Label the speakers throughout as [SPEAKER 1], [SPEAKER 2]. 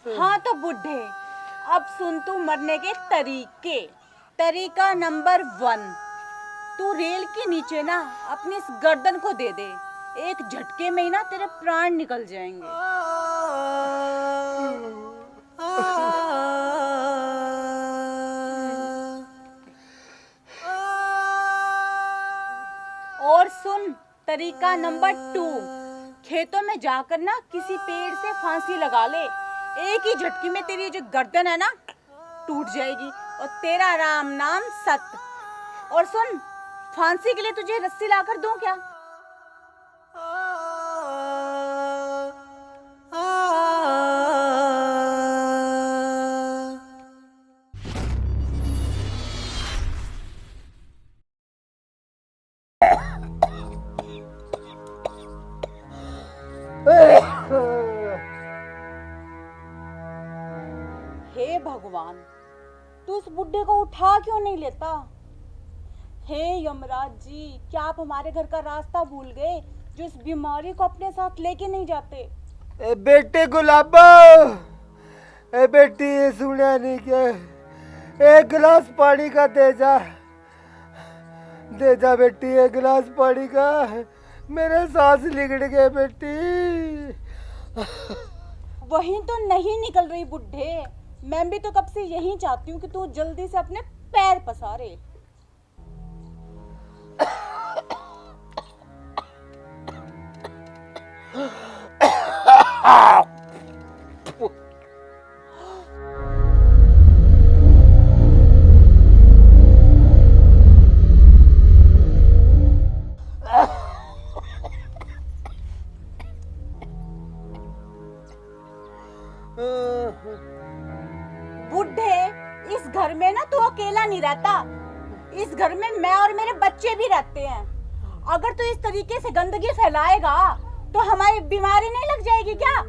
[SPEAKER 1] हाँ तो बुढ़े, अब सुन तू मरने के तरीके। तरीका नंबर 1, तू रेल के नीचे ना अपनी इस गर्दन को दे दे। एक झटके में ही ना तेरे प्राण निकल जाएंगे। और सुन तरीका नंबर 2, खेतों में जाकर ना किसी पेड़ से फांसी लगा ले। एक ही झटके में तेरी जो गर्दन है ना टूट जाएगी और तेरा राम नाम सत्य। और सुन, फांसी के लिए तुझे रस्सी लाकर दूं क्या? हे भगवान, तू उस बुड्ढे को उठा क्यों नहीं लेता? हे यमराज जी, क्या आप हमारे घर का रास्ता भूल गए जो इस बीमारी को अपने साथ लेके नहीं जाते?
[SPEAKER 2] ए बेटे गुलाबो, ए बेटी ये सुना नहीं क्या? एक गिलास पानी का दे जा बेटी, एक गिलास पानी का। मेरे सांस निकल गए बेटी।
[SPEAKER 1] वही तो नहीं निकल रही बुड्ढे। मैं भी तो कब से यही चाहती हूँ कि तू जल्दी से अपने पैर पसारे। बुड्ढे, इस घर में ना तू अकेला नहीं रहता। इस घर में मैं और मेरे बच्चे भी रहते हैं। अगर तू इस तरीके से गंदगी फैलाएगा तो हमारी बीमारी नहीं लग जाएगी क्या?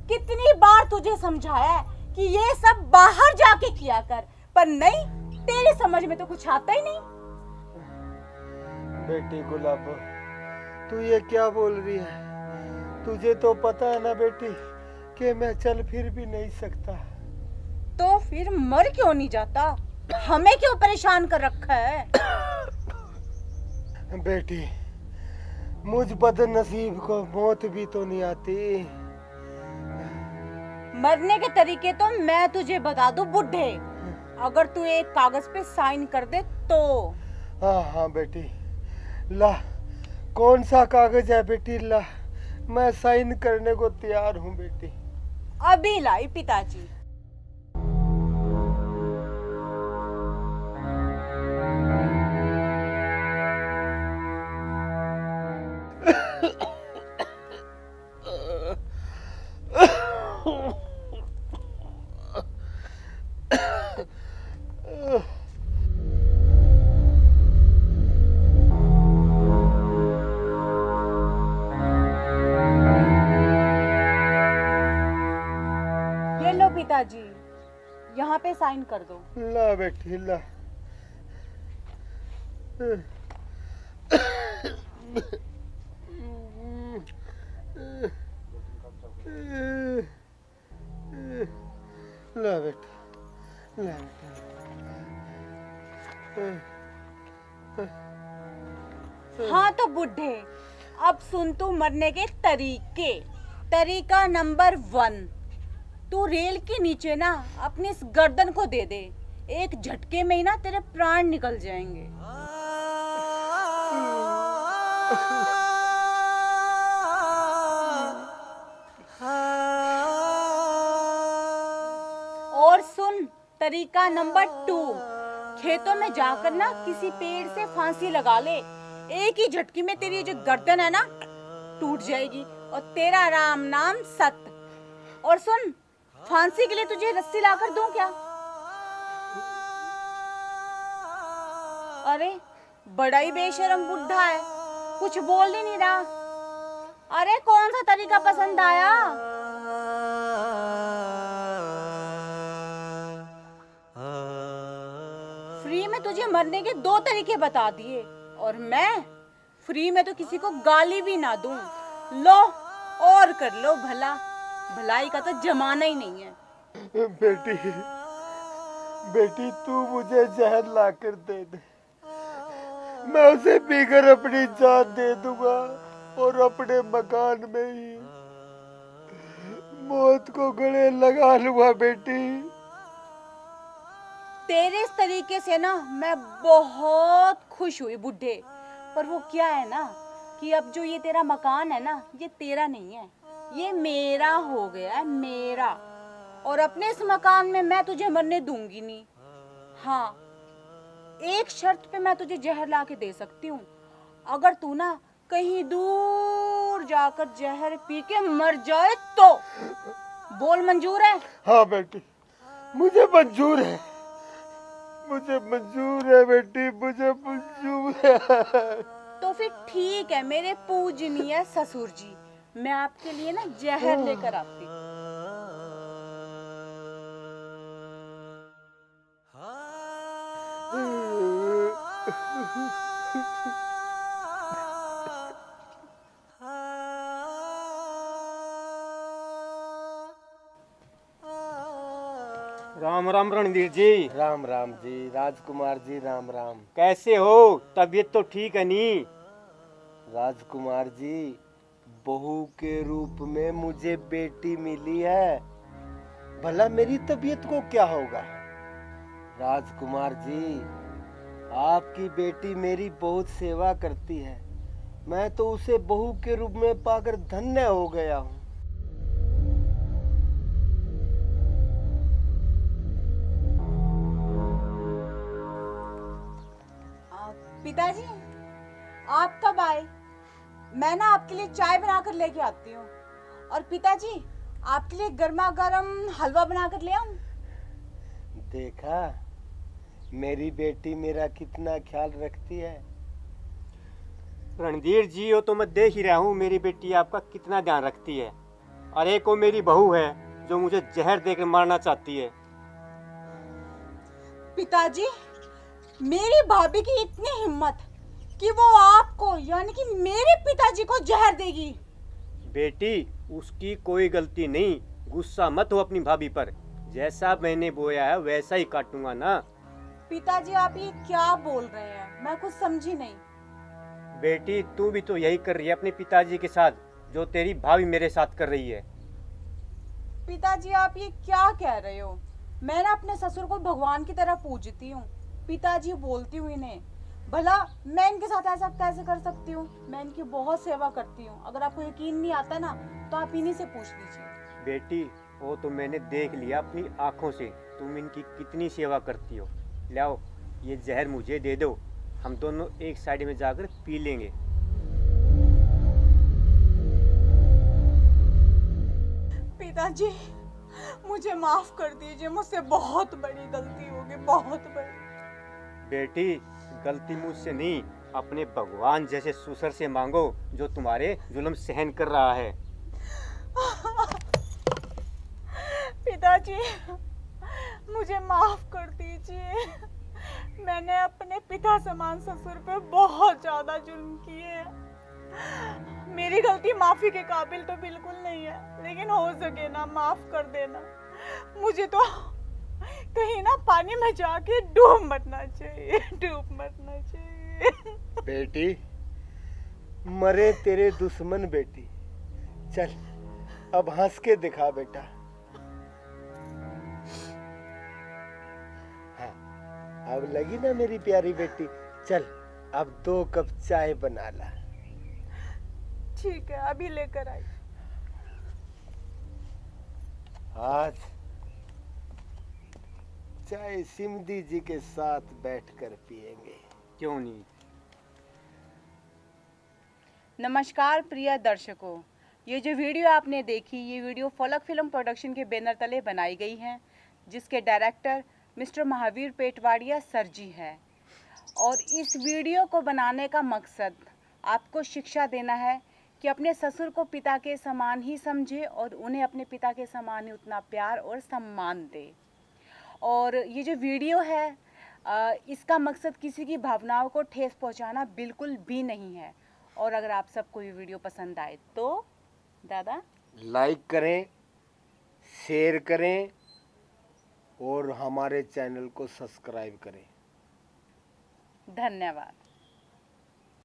[SPEAKER 1] कितनी बार तुझे समझाया है कि ये सब बाहर जाके किया कर, पर नहीं, तेरी समझ में तो कुछ आता ही नहीं।
[SPEAKER 2] बेटी गुलाबो, तू ये क्या बोल रही है? तुझे तो पता है ना बेटी कि मैं चल फिर भी नहीं सकता।
[SPEAKER 1] तो फिर मर क्यों नहीं जाता? हमें क्यों परेशान कर रखा है?
[SPEAKER 2] बेटी, मुझ बदनसीब को मौत भी तो नहीं आती।
[SPEAKER 1] मरने के तरीके तो मैं तुझे बता दूं बुड्ढे, अगर तू एक कागज पे साइन कर दे तो।
[SPEAKER 2] हाँ बेटी, ला, कौन सा कागज है बेटी? ला, मैं साइन करने को तैयार हूँ बेटी।
[SPEAKER 1] अभी लाई पिताजी। ये लो पिताजी, यहाँ पे साइन कर दो।
[SPEAKER 2] ला बेटी ला। ला बेटी, ला बेटी।
[SPEAKER 1] हाँ तो बुड्ढे, अब सुन तू मरने के तरीके। तरीका नंबर 1, तू रेल के नीचे ना अपनी इस गर्दन को दे दे। एक झटके में ही ना तेरे प्राण निकल जाएंगे। और सुन तरीका नंबर 2, खेतों में जाकर ना किसी पेड़ से फांसी लगा ले। एक ही झटके में तेरी जो गर्दन है ना टूट जाएगी और तेरा राम नाम सत्य। और सुन, फांसी के लिए तुझे रस्सी लाकर दूं क्या? अरे बड़ा ही बेशरम बुड्ढा है, कुछ बोल ही नहीं रहा। अरे कौन सा तरीका पसंद आया? फ्री में तुझे मरने के 2 तरीके बता दिए और मैं फ्री में तो किसी को गाली भी ना दूं। लो और कर लो भला। भलाई का तो जमाना ही नहीं है।
[SPEAKER 2] बेटी, बेटी तू मुझे जहर ला कर दे दे, मैं उसे पीकर अपनी जान दे दूंगा और अपने मकान में ही मौत को गले लगा लूंगा। बेटी
[SPEAKER 1] तेरे इस तरीके से ना मैं बहुत खुश हुई बुढ़े, पर वो क्या है ना कि अब जो ये तेरा मकान है ना, ये तेरा नहीं है, ये मेरा हो गया है, मेरा। और अपने इस मकान में मैं तुझे मरने दूंगी नहीं। हाँ, एक शर्त पे मैं तुझे जहर ला के दे सकती हूँ, अगर तू ना कहीं दूर जाकर जहर पी के मर जाए तो। बोल, मंजूर है?
[SPEAKER 2] हाँ बेटी, मुझे मंजूर है, मुझे मंजूर है बेटी, मुझे मंजूर है।
[SPEAKER 1] तो फिर ठीक है मेरे पूजनीय ससुर जी, मैं आपके लिए ना जहर लेकर आती हूँ।
[SPEAKER 3] राम राम रणधीर जी।
[SPEAKER 2] राम राम जी, राजकुमार जी, राम राम।
[SPEAKER 3] कैसे हो? तबीयत तो ठीक है नी?
[SPEAKER 2] राजकुमार जी, बहू के रूप में मुझे बेटी मिली है, भला मेरी तबीयत को क्या होगा? राजकुमार जी, आपकी बेटी मेरी बहुत सेवा करती है, मैं तो उसे बहू के रूप में पाकर धन्य हो गया हूँ।
[SPEAKER 1] पिताजी, आप कब आए? मैं ना आपके लिए चाय बनाकर लेके आती हूँ। और पिताजी, आपके लिए गर्मा गर्म हलवा बनाकर ले आऊं?
[SPEAKER 2] देखा, मेरी बेटी मेरा कितना ख्याल रखती है।
[SPEAKER 3] रणधीर जी, वो तो मैं देख ही रहा हूँ मेरी बेटी आपका कितना ध्यान रखती है। और एक वो मेरी बहू है जो मुझे जहर देकर मारना चाहती है।
[SPEAKER 1] पिताजी, मेरी भाभी की इतनी हिम्मत कि वो आपको यानी कि मेरे पिताजी को जहर देगी।
[SPEAKER 3] बेटी, उसकी कोई गलती नहीं, गुस्सा मत हो अपनी भाभी पर। जैसा मैंने बोया है वैसा ही काटूंगा ना।
[SPEAKER 1] पिताजी, आप ये क्या बोल रहे हैं? मैं कुछ समझी नहीं।
[SPEAKER 3] बेटी, तू भी तो यही कर रही है अपने पिताजी के साथ जो तेरी भाभी मेरे साथ कर रही है।
[SPEAKER 1] पिताजी, आप ये क्या कह रहे हो? मैं ना अपने ससुर को भगवान की तरह पूजती हूँ। पिताजी बोलती हूँ इन्हें, भला मैं इनके साथ ऐसा कैसे कर सकती हूँ? मैं इनकी बहुत सेवा करती हूँ। अगर आपको यकीन नहीं आता ना तो आप इन्हीं से पूछ लीजिए।
[SPEAKER 3] बेटी, वो तो मैंने देख लिया अपनी आंखों से, तुम इनकी कितनी सेवा करती हो। लाओ, ये जहर मुझे दे दो, हम दोनों एक साइड में जाकर पी लेंगे।
[SPEAKER 1] पिताजी, मुझे माफ कर दीजिए, मुझसे बहुत बड़ी गलती हो गई, बहुत बड़ी।
[SPEAKER 3] बेटी, गलती मुझसे नहीं, अपने भगवान जैसे ससुर से मांगो जो तुम्हारे जुल्म सहन कर रहा है।
[SPEAKER 1] पिताजी, मुझे माफ कर दीजिए। मैंने अपने पिता समान ससुर पे बहुत ज्यादा जुल्म किए हैं। मेरी गलती माफी के काबिल तो बिल्कुल नहीं है, लेकिन हो सके ना माफ कर देना। मुझे तो कहीं ना पानी में जाके डूब मरना चाहिए, डूब मरना चाहिए।
[SPEAKER 2] बेटी, मरे तेरे दुश्मन बेटी, चल अब हंस के दिखा बेटा। हाँ, अब लगी ना मेरी प्यारी बेटी, चल अब 2 कप चाय बना ला।
[SPEAKER 1] ठीक है, अभी लेकर आई।
[SPEAKER 2] आज चाय सिमधी जी के साथ बैठकर पिएंगे।
[SPEAKER 3] क्यों नहीं?
[SPEAKER 1] नमस्कार प्रिय दर्शकों, ये जो वीडियो आपने देखी, ये वीडियो फलक फिल्म प्रोडक्शन के बैनर तले बनाई गई है, जिसके डायरेक्टर मिस्टर महावीर पेटवाड़िया सर जी है। और इस वीडियो को बनाने का मकसद आपको शिक्षा देना है कि अपने ससुर को पिता के समान ही समझे और उन्हें अपने पिता के समान ही उतना प्यार और सम्मान दे। और ये जो वीडियो है इसका मकसद किसी की भावनाओं को ठेस पहुंचाना बिल्कुल भी नहीं है। और अगर आप सबको ये वीडियो पसंद आए तो दादा
[SPEAKER 2] लाइक करें, शेयर करें और हमारे चैनल को सब्सक्राइब करें।
[SPEAKER 1] धन्यवाद।